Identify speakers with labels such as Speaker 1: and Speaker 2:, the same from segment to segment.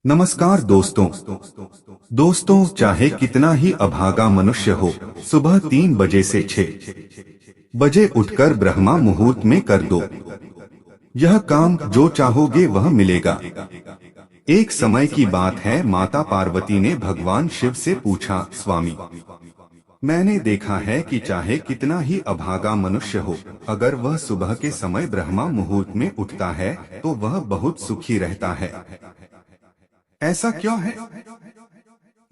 Speaker 1: नमस्कार दोस्तों, चाहे कितना ही अभागा मनुष्य हो, सुबह 3 बजे से 6 बजे उठकर ब्रह्मा मुहूर्त में कर दो। यह काम जो चाहोगे वह मिलेगा। एक समय की बात है, माता पार्वती ने भगवान शिव से पूछा, स्वामी, मैंने देखा है कि चाहे कितना ही अभागा मनुष्य हो, अगर वह सुबह के समय ब्रह्मा मुहूर्त में उठता है तो वह बहुत सुखी रहता है। ऐसा क्यों है?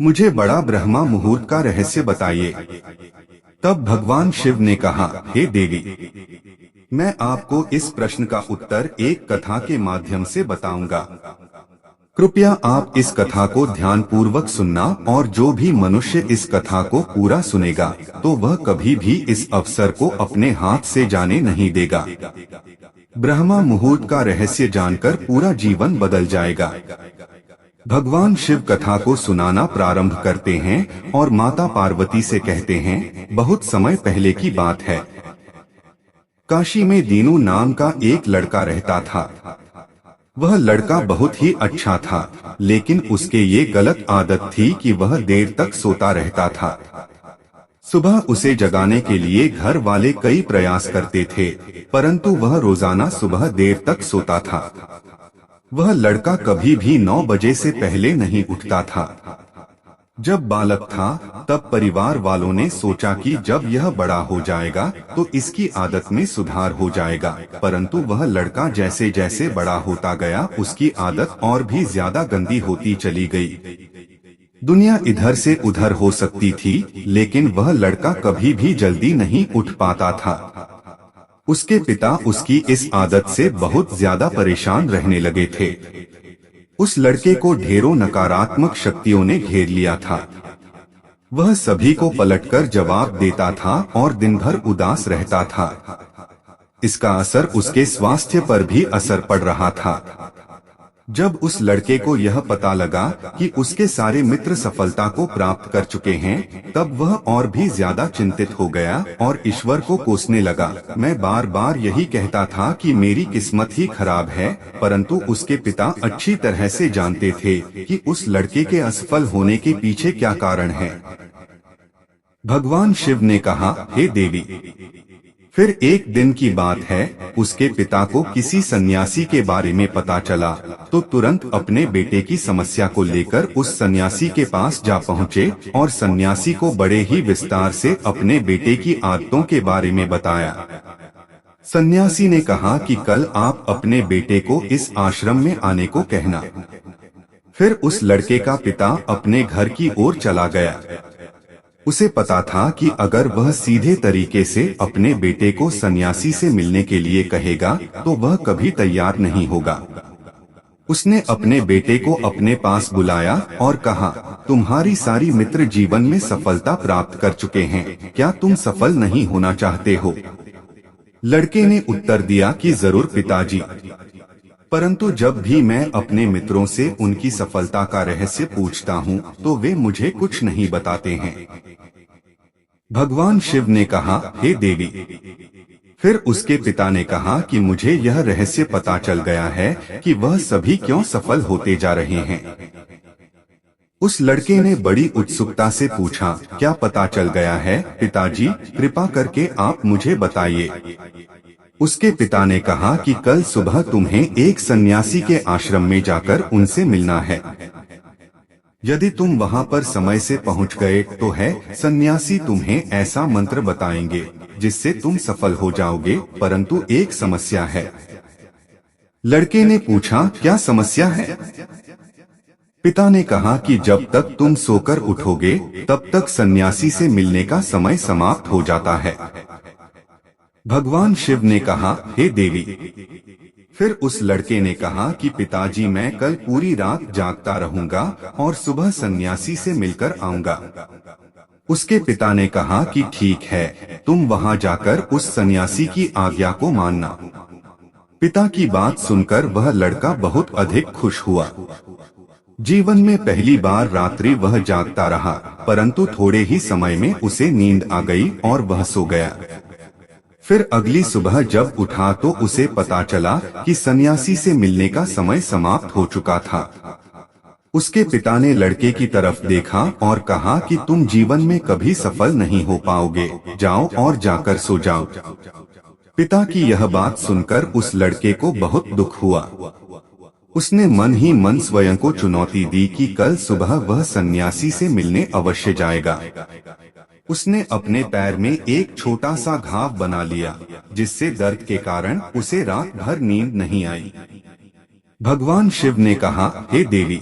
Speaker 1: मुझे बड़ा ब्रह्मा मुहूर्त का रहस्य बताइए। तब भगवान शिव ने कहा, हे देवी, मैं आपको इस प्रश्न का उत्तर एक कथा के माध्यम से बताऊंगा। कृपया आप इस कथा को ध्यानपूर्वक सुनना, और जो भी मनुष्य इस कथा को पूरा सुनेगा तो वह कभी भी इस अवसर को अपने हाथ से जाने नहीं देगा। ब्रह्मा मुहूर्त का रहस्य जानकर पूरा जीवन बदल जाएगा। भगवान शिव कथा को सुनाना प्रारंभ करते हैं और माता पार्वती से कहते हैं, बहुत समय पहले की बात है। काशी में दीनू नाम का एक लड़का रहता था। वह लड़का बहुत ही अच्छा था, लेकिन उसके ये गलत आदत थी कि वह देर तक सोता रहता था। सुबह उसे जगाने के लिए घर वाले कई प्रयास करते थे, परंतु वह रोजाना सुबह देर तक सोता था। वह लड़का कभी भी 9 बजे से पहले नहीं उठता था। जब बालक था तब परिवार वालों ने सोचा कि जब यह बड़ा हो जाएगा तो इसकी आदत में सुधार हो जाएगा, परंतु वह लड़का जैसे जैसे बड़ा होता गया उसकी आदत और भी ज्यादा गंदी होती चली गई। दुनिया इधर से उधर हो सकती थी, लेकिन वह लड़का कभी भी जल्दी नहीं उठ पाता था। उसके पिता उसकी इस आदत से बहुत ज्यादा परेशान रहने लगे थे। उस लड़के को ढेरों नकारात्मक शक्तियों ने घेर लिया था। वह सभी को पलटकर जवाब देता था और दिन भर उदास रहता था। इसका असर उसके स्वास्थ्य पर भी असर पड़ रहा था। जब उस लड़के को यह पता लगा कि उसके सारे मित्र सफलता को प्राप्त कर चुके हैं, तब वह और भी ज्यादा चिंतित हो गया और ईश्वर को कोसने लगा। मैं बार बार यही कहता था कि मेरी किस्मत ही खराब है, परंतु उसके पिता अच्छी तरह से जानते थे कि उस लड़के के असफल होने के पीछे क्या कारण है। भगवान शिव ने कहा, हे देवी, फिर एक दिन की बात है, उसके पिता को किसी सन्यासी के बारे में पता चला तो तुरंत अपने बेटे की समस्या को लेकर उस सन्यासी के पास जा पहुँचे और सन्यासी को बड़े ही विस्तार से अपने बेटे की आदतों के बारे में बताया। सन्यासी ने कहा कि कल आप अपने बेटे को इस आश्रम में आने को कहना। फिर उस लड़के का पिता अपने घर की ओर चला गया। उसे पता था कि अगर वह सीधे तरीके से अपने बेटे को सन्यासी से मिलने के लिए कहेगा तो वह कभी तैयार नहीं होगा। उसने अपने बेटे को अपने पास बुलाया और कहा, तुम्हारी सारी मित्र जीवन में सफलता प्राप्त कर चुके हैं, क्या तुम सफल नहीं होना चाहते हो? लड़के ने उत्तर दिया कि जरूर पिताजी, परंतु जब भी मैं अपने मित्रों से उनकी सफलता का रहस्य पूछता हूँ तो वे मुझे कुछ नहीं बताते हैं। भगवान शिव ने कहा, हे देवी, फिर उसके पिता ने कहा कि मुझे यह रहस्य पता चल गया है कि वह सभी क्यों सफल होते जा रहे हैं। उस लड़के ने बड़ी उत्सुकता से पूछा, क्या पता चल गया है पिताजी? कृपा करके आप मुझे बताइए। उसके पिता ने कहा कि कल सुबह तुम्हें एक सन्यासी के आश्रम में जाकर उनसे मिलना है। यदि तुम वहां पर समय से पहुंच गए तो है सन्यासी तुम्हें ऐसा मंत्र बताएंगे जिससे तुम सफल हो जाओगे, परंतु एक समस्या है। लड़के ने पूछा, क्या समस्या है? पिता ने कहा कि जब तक तुम सोकर उठोगे तब तक सन्यासी से मिलने का समय समाप्त हो जाता है। भगवान शिव ने कहा, हे देवी, फिर उस लड़के ने कहा कि पिताजी, मैं कल पूरी रात जागता रहूंगा और सुबह सन्यासी से मिलकर आऊंगा। उसके पिता ने कहा कि ठीक है, तुम वहां जाकर उस सन्यासी की आज्ञा को मानना। पिता की बात सुनकर वह लड़का बहुत अधिक खुश हुआ। जीवन में पहली बार रात्रि वह जागता रहा, परंतु थोड़े ही समय में उसे नींद आ गई और वह सो गया। फिर अगली सुबह जब उठा तो उसे पता चला कि सन्यासी से मिलने का समय समाप्त हो चुका था। उसके पिता ने लड़के की तरफ देखा और कहा कि तुम जीवन में कभी सफल नहीं हो पाओगे, जाओ और जाकर सो जाओ। पिता की यह बात सुनकर उस लड़के को बहुत दुख हुआ। उसने मन ही मन स्वयं को चुनौती दी कि कल सुबह वह सन्यासी से मिलने अवश्य जाएगा। उसने अपने पैर में एक छोटा सा घाव बना लिया, जिससे दर्द के कारण उसे रात भर नींद नहीं आई। भगवान शिव ने कहा, हे देवी,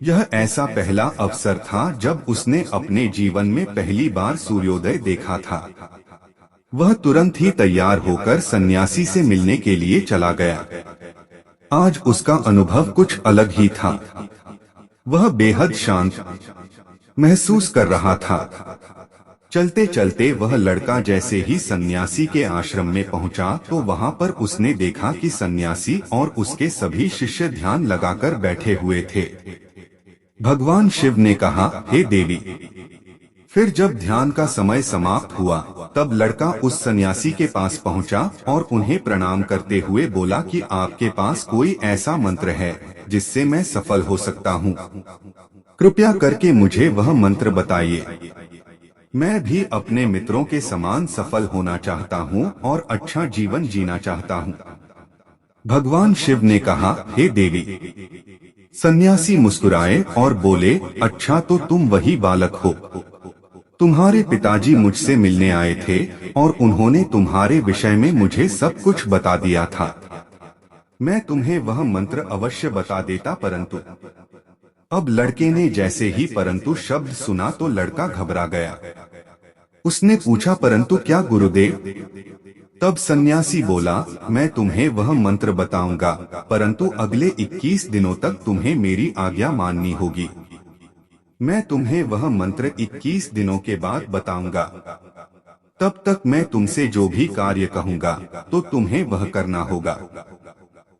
Speaker 1: यह ऐसा पहला अवसर था जब उसने अपने जीवन में पहली बार सूर्योदय देखा था। वह तुरंत ही तैयार होकर सन्यासी से मिलने के लिए चला गया। आज उसका अनुभव कुछ अलग ही था। वह बेहद शांत महसूस कर रहा था। चलते चलते वह लड़का जैसे ही सन्यासी के आश्रम में पहुंचा तो वहां पर उसने देखा कि सन्यासी और उसके सभी शिष्य ध्यान लगाकर बैठे हुए थे। भगवान शिव ने कहा, हे देवी। फिर जब ध्यान का समय समाप्त हुआ तब लड़का उस सन्यासी के पास पहुंचा और उन्हें प्रणाम करते हुए बोला कि आपके पास कोई ऐसा मंत्र है जिससे मैं सफल हो सकता हूं? कृपया करके मुझे वह मंत्र बताइए। मैं भी अपने मित्रों के समान सफल होना चाहता हूं और अच्छा जीवन जीना चाहता हूं। भगवान शिव ने कहा, हे देवी। सन्यासी मुस्कुराए और बोले, अच्छा तो तुम वही बालक हो। तुम्हारे पिताजी मुझसे मिलने आए थे और उन्होंने तुम्हारे विषय में मुझे सब कुछ बता दिया था। मैं तुम्हें वह मंत्र अवश्य बता देता, परंतु अब लड़के ने जैसे ही परंतु शब्द सुना तो लड़का घबरा गया। उसने पूछा, परंतु क्या गुरुदेव? तब सन्यासी बोला, मैं तुम्हें वह मंत्र बताऊंगा, परंतु अगले 21 दिनों तक तुम्हें मेरी आज्ञा माननी होगी। मैं तुम्हें वह मंत्र 21 दिनों के बाद बताऊंगा। तब तक मैं तुमसे जो भी कार्य कहूंगा तो तुम्हें वह करना होगा।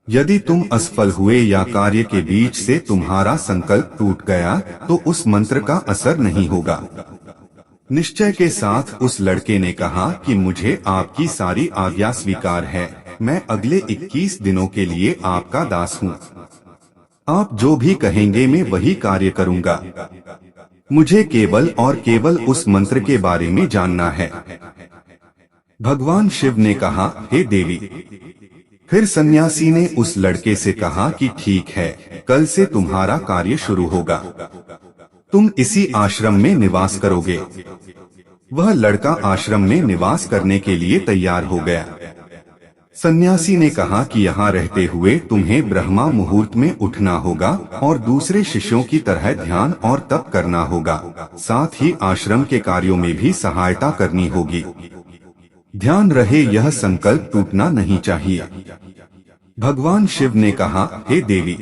Speaker 1: यदि तुम असफल हुए या कार्य के बीच से तुम्हारा संकल्प टूट गया तो उस मंत्र का असर नहीं होगा। निश्चय के साथ उस लड़के ने कहा कि मुझे आपकी सारी आज्ञा स्वीकार है। मैं अगले 21 दिनों के लिए आपका दास हूँ। आप जो भी कहेंगे मैं वही कार्य करूँगा। मुझे केवल और केवल उस मंत्र के बारे में जानना है। भगवान शिव ने कहा, हे देवी। फिर सन्यासी ने उस लड़के से कहा कि ठीक है, कल से तुम्हारा कार्य शुरू होगा। तुम इसी आश्रम में निवास करोगे। वह लड़का आश्रम में निवास करने के लिए तैयार हो गया। सन्यासी ने कहा कि यहाँ रहते हुए तुम्हें ब्रह्मा मुहूर्त में उठना होगा और दूसरे शिष्यों की तरह ध्यान और तप करना होगा। साथ ही आश्रम के कार्यों में भी सहायता करनी होगी। ध्यान रहे, यह संकल्प टूटना नहीं चाहिए। भगवान शिव ने कहा, हे देवी।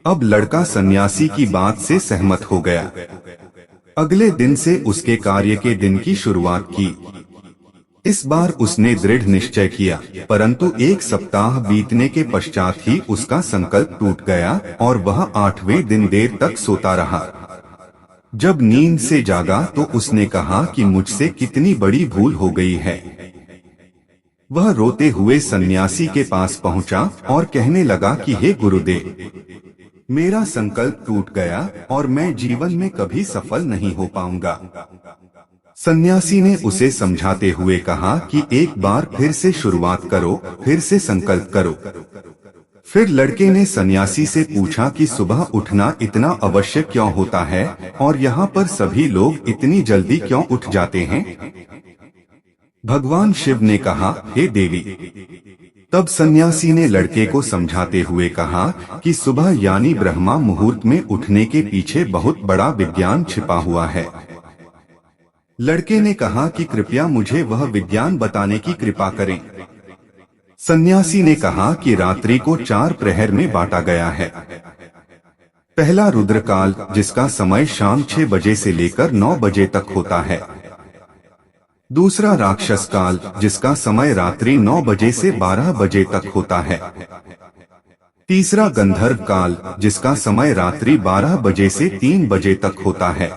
Speaker 1: अब लड़का सन्यासी की बात से सहमत हो गया। अगले दिन से उसके कार्य के दिन की शुरुआत की। इस बार उसने दृढ़ निश्चय किया, परंतु 1 सप्ताह बीतने के पश्चात ही उसका संकल्प टूट गया और वह 8वें दिन देर तक सोता रहा। जब नींद से जागा तो उसने कहा कि मुझसे कितनी बड़ी भूल हो गई है। वह रोते हुए सन्यासी के पास पहुंचा और कहने लगा कि हे गुरुदेव, मेरा संकल्प टूट गया और मैं जीवन में कभी सफल नहीं हो पाऊंगा। सन्यासी ने उसे समझाते हुए कहा कि एक बार फिर से शुरुआत करो, फिर से संकल्प करो। फिर लड़के ने सन्यासी से पूछा कि सुबह उठना इतना आवश्यक क्यों होता है और यहाँ पर सभी लोग इतनी जल्दी क्यों उठ जाते हैं? भगवान शिव ने कहा, हे देवी। तब सन्यासी ने लड़के को समझाते हुए कहा कि सुबह यानी ब्रह्मा मुहूर्त में उठने के पीछे बहुत बड़ा विज्ञान छिपा हुआ है। लड़के ने कहा कि कृपया मुझे वह विज्ञान बताने की कृपा करें। सन्यासी ने कहा कि रात्रि को 4 प्रहर में बांटा गया है। पहला रुद्रकाल, जिसका समय शाम 6 बजे से लेकर 9 बजे तक होता है। दूसरा राक्षस काल, जिसका समय रात्रि 9 बजे से 12 बजे तक होता है। तीसरा गंधर्व काल, जिसका समय रात्रि 12 बजे से 3 बजे तक होता है।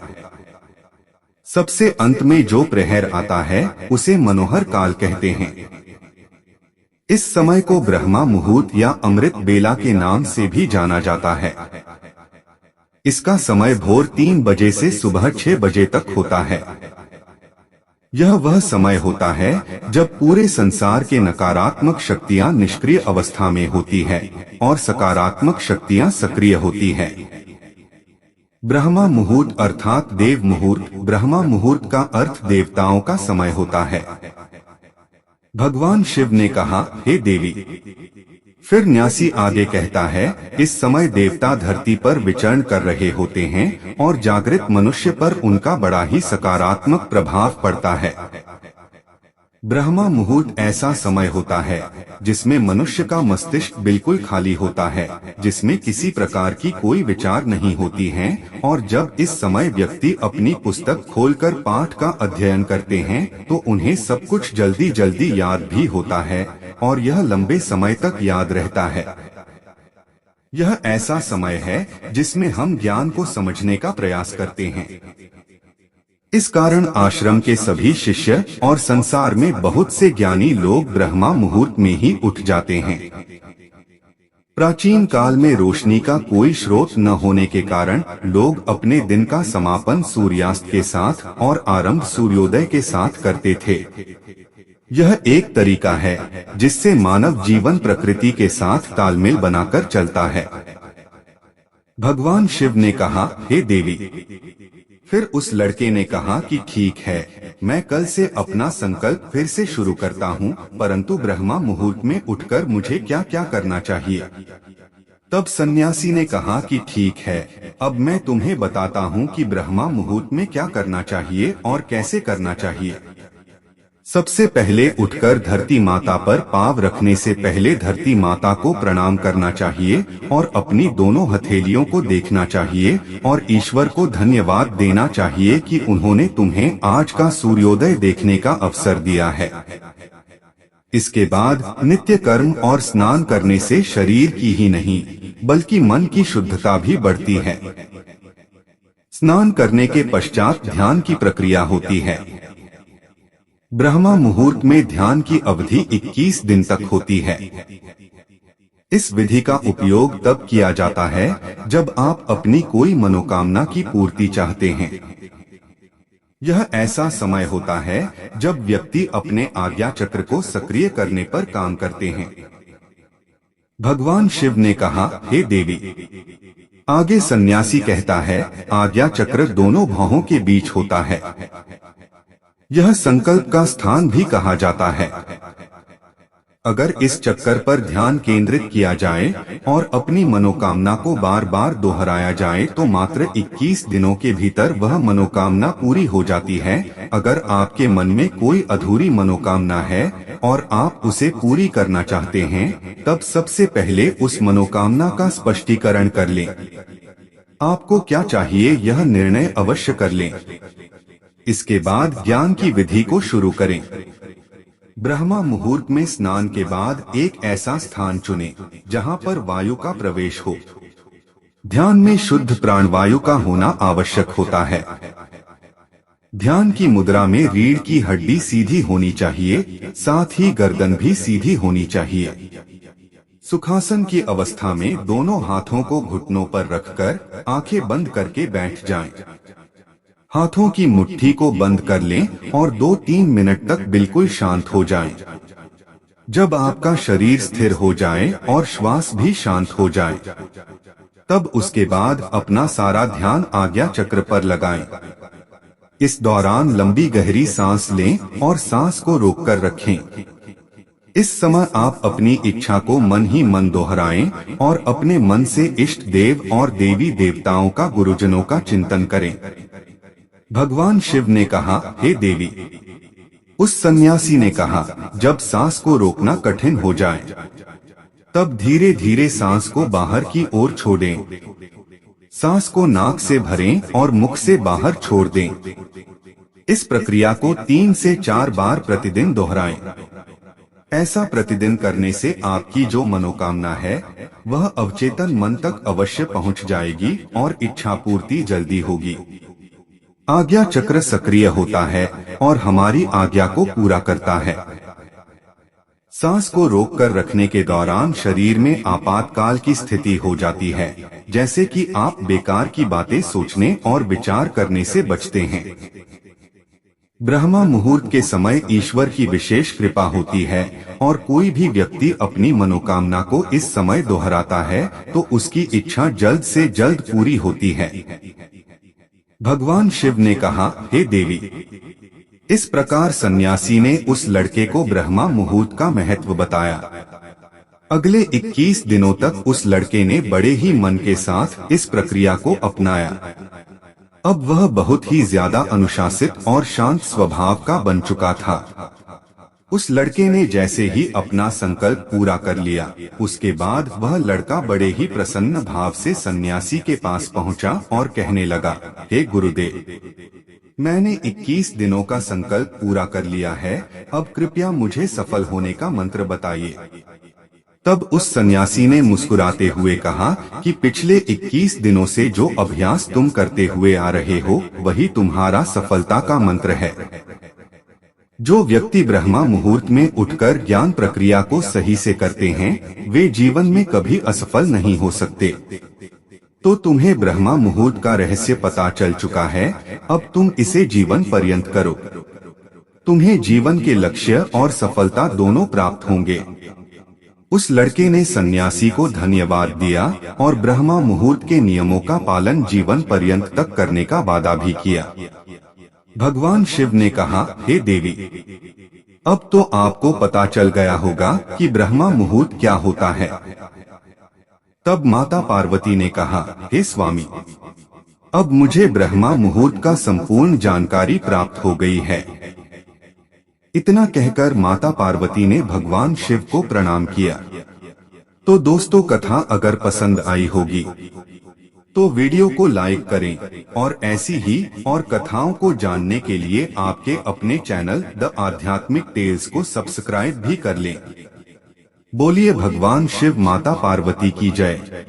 Speaker 1: सबसे अंत में जो प्रहर आता है उसे मनोहर काल कहते हैं। इस समय को ब्रह्मा मुहूर्त या अमृत बेला के नाम से भी जाना जाता है। इसका समय भोर 3 बजे से सुबह 6 बजे तक होता है। यह वह समय होता है जब पूरे संसार के नकारात्मक शक्तियां निष्क्रिय अवस्था में होती है और सकारात्मक शक्तियां सक्रिय होती है। ब्रह्मा मुहूर्त अर्थात देव मुहूर्त। ब्रह्मा मुहूर्त का अर्थ देवताओं का समय होता है। भगवान शिव ने कहा, हे देवी। फिर न्यासी आगे कहता है, इस समय देवता धरती पर विचरण कर रहे होते हैं और जागृत मनुष्य पर उनका बड़ा ही सकारात्मक प्रभाव पड़ता है। ब्रह्मा मुहूर्त ऐसा समय होता है जिसमें मनुष्य का मस्तिष्क बिल्कुल खाली होता है, जिसमें किसी प्रकार की कोई विचार नहीं होती हैं, और जब इस समय व्यक्ति अपनी पुस्तक खोलकर पाठ का अध्ययन करते हैं तो उन्हें सब कुछ जल्दी जल्दी याद भी होता है और यह लंबे समय तक याद रहता है। यह ऐसा समय है जिसमें हम ज्ञान को समझने का प्रयास करते हैं। इस कारण आश्रम के सभी शिष्य और संसार में बहुत से ज्ञानी लोग ब्रह्मा मुहूर्त में ही उठ जाते हैं। प्राचीन काल में रोशनी का कोई स्रोत न होने के कारण लोग अपने दिन का समापन सूर्यास्त के साथ और आरंभ सूर्योदय के साथ करते थे। यह एक तरीका है जिससे मानव जीवन प्रकृति के साथ तालमेल बनाकर चलता है। भगवान शिव ने कहा, हे देवी। फिर उस लड़के ने कहा कि ठीक है, मैं कल से अपना संकल्प फिर से शुरू करता हूँ, परंतु ब्रह्मा मुहूर्त में उठकर मुझे क्या क्या करना चाहिए। तब सन्यासी ने कहा कि ठीक है, अब मैं तुम्हें बताता हूँ कि ब्रह्मा मुहूर्त में क्या करना चाहिए और कैसे करना चाहिए। सबसे पहले उठकर धरती माता पर पाँव रखने से पहले धरती माता को प्रणाम करना चाहिए और अपनी दोनों हथेलियों को देखना चाहिए और ईश्वर को धन्यवाद देना चाहिए कि उन्होंने तुम्हें आज का सूर्योदय देखने का अवसर दिया है। इसके बाद नित्य कर्म और स्नान करने से शरीर की ही नहीं बल्कि मन की शुद्धता भी बढ़ती है। स्नान करने के पश्चात ध्यान की प्रक्रिया होती है। ब्रह्मा मुहूर्त में ध्यान की अवधि 21 दिन तक होती है। इस विधि का उपयोग तब किया जाता है जब आप अपनी कोई मनोकामना की पूर्ति चाहते हैं। यह ऐसा समय होता है जब व्यक्ति अपने आज्ञा चक्र को सक्रिय करने पर काम करते हैं। भगवान शिव ने कहा, हे देवी। आगे सन्यासी कहता है, आज्ञा चक्र दोनों भौहों के बीच होता है। यह संकल्प का स्थान भी कहा जाता है। अगर इस चक्कर पर ध्यान केंद्रित किया जाए और अपनी मनोकामना को बार बार दोहराया जाए तो मात्र 21 दिनों के भीतर वह मनोकामना पूरी हो जाती है। अगर आपके मन में कोई अधूरी मनोकामना है और आप उसे पूरी करना चाहते हैं, तब सबसे पहले उस मनोकामना का स्पष्टीकरण कर लें। आपको क्या चाहिए यह निर्णय अवश्य कर लें। इसके बाद ज्ञान की विधि को शुरू करें। ब्रह्मा मुहूर्त में स्नान के बाद एक ऐसा स्थान चुनें जहां पर वायु का प्रवेश हो। ध्यान में शुद्ध प्राणवायु का होना आवश्यक होता है। ध्यान की मुद्रा में रीढ़ की हड्डी सीधी होनी चाहिए, साथ ही गर्दन भी सीधी होनी चाहिए। सुखासन की अवस्था में दोनों हाथों को घुटनों पर रखकर आंखें बंद करके बैठ जाएं। हाथों की मुट्ठी को बंद कर लें और 2-3 मिनट तक बिल्कुल शांत हो जाएं। जब आपका शरीर स्थिर हो जाए और श्वास भी शांत हो जाए, तब उसके बाद अपना सारा ध्यान आज्ञा चक्र पर लगाएं। इस दौरान लंबी गहरी सांस लें और सांस को रोककर रखें। इस समय आप अपनी इच्छा को मन ही मन दोहराएं और अपने मन से इष्ट देव और देवी देवताओं का, गुरुजनों का चिंतन करें। भगवान शिव ने कहा, हे देवी। उस सन्यासी ने कहा, जब सांस को रोकना कठिन हो जाए तब धीरे धीरे सांस को बाहर की ओर छोड़ें। सांस को नाक से भरें और मुख से बाहर छोड़ दें। इस प्रक्रिया को 3 से 4 बार प्रतिदिन दोहराएं। ऐसा प्रतिदिन करने से आपकी जो मनोकामना है वह अवचेतन मन तक अवश्य पहुंच जाएगी और इच्छा पूर्ति जल्दी होगी। आज्ञा चक्र सक्रिय होता है और हमारी आज्ञा को पूरा करता है। सांस को रोककर रखने के दौरान शरीर में आपातकाल की स्थिति हो जाती है, जैसे कि आप बेकार की बातें सोचने और विचार करने से बचते हैं। ब्रह्मा मुहूर्त के समय ईश्वर की विशेष कृपा होती है और कोई भी व्यक्ति अपनी मनोकामना को इस समय दोहराता है तो उसकी इच्छा जल्द से जल्द पूरी होती है। भगवान शिव ने कहा, हे देवी। इस प्रकार सन्यासी ने उस लड़के को ब्रह्मा मुहूर्त का महत्व बताया। अगले 21 दिनों तक उस लड़के ने बड़े ही मन के साथ इस प्रक्रिया को अपनाया। अब वह बहुत ही ज्यादा अनुशासित और शांत स्वभाव का बन चुका था। उस लड़के ने जैसे ही अपना संकल्प पूरा कर लिया, उसके बाद वह लड़का बड़े ही प्रसन्न भाव से सन्यासी के पास पहुंचा और कहने लगा, हे गुरुदेव, मैंने 21 दिनों का संकल्प पूरा कर लिया है, अब कृपया मुझे सफल होने का मंत्र बताइए। तब उस सन्यासी ने मुस्कुराते हुए कहा कि पिछले 21 दिनों से जो अभ्यास तुम करते हुए आ रहे हो वही तुम्हारा सफलता का मंत्र है। जो व्यक्ति ब्रह्मा मुहूर्त में उठकर ज्ञान प्रक्रिया को सही से करते हैं वे जीवन में कभी असफल नहीं हो सकते। तो तुम्हें ब्रह्मा मुहूर्त का रहस्य पता चल चुका है, अब तुम इसे जीवन पर्यंत करो। तुम्हें जीवन के लक्ष्य और सफलता दोनों प्राप्त होंगे। उस लड़के ने सन्यासी को धन्यवाद दिया और ब्रह्मा मुहूर्त के नियमों का पालन जीवन पर्यंत तक करने का वादा भी किया। भगवान शिव ने कहा, हे देवी, अब तो आपको पता चल गया होगा कि ब्रह्मा मुहूर्त क्या होता है। तब माता पार्वती ने कहा, हे स्वामी, अब मुझे ब्रह्मा मुहूर्त का संपूर्ण जानकारी प्राप्त हो गई है। इतना कहकर माता पार्वती ने भगवान शिव को प्रणाम किया। तो दोस्तों, कथा अगर पसंद आई होगी तो वीडियो को लाइक करें और ऐसी ही और कथाओं को जानने के लिए आपके अपने चैनल द आध्यात्मिक टेल्स को सब्सक्राइब भी कर लें। बोलिए भगवान शिव माता पार्वती की जय।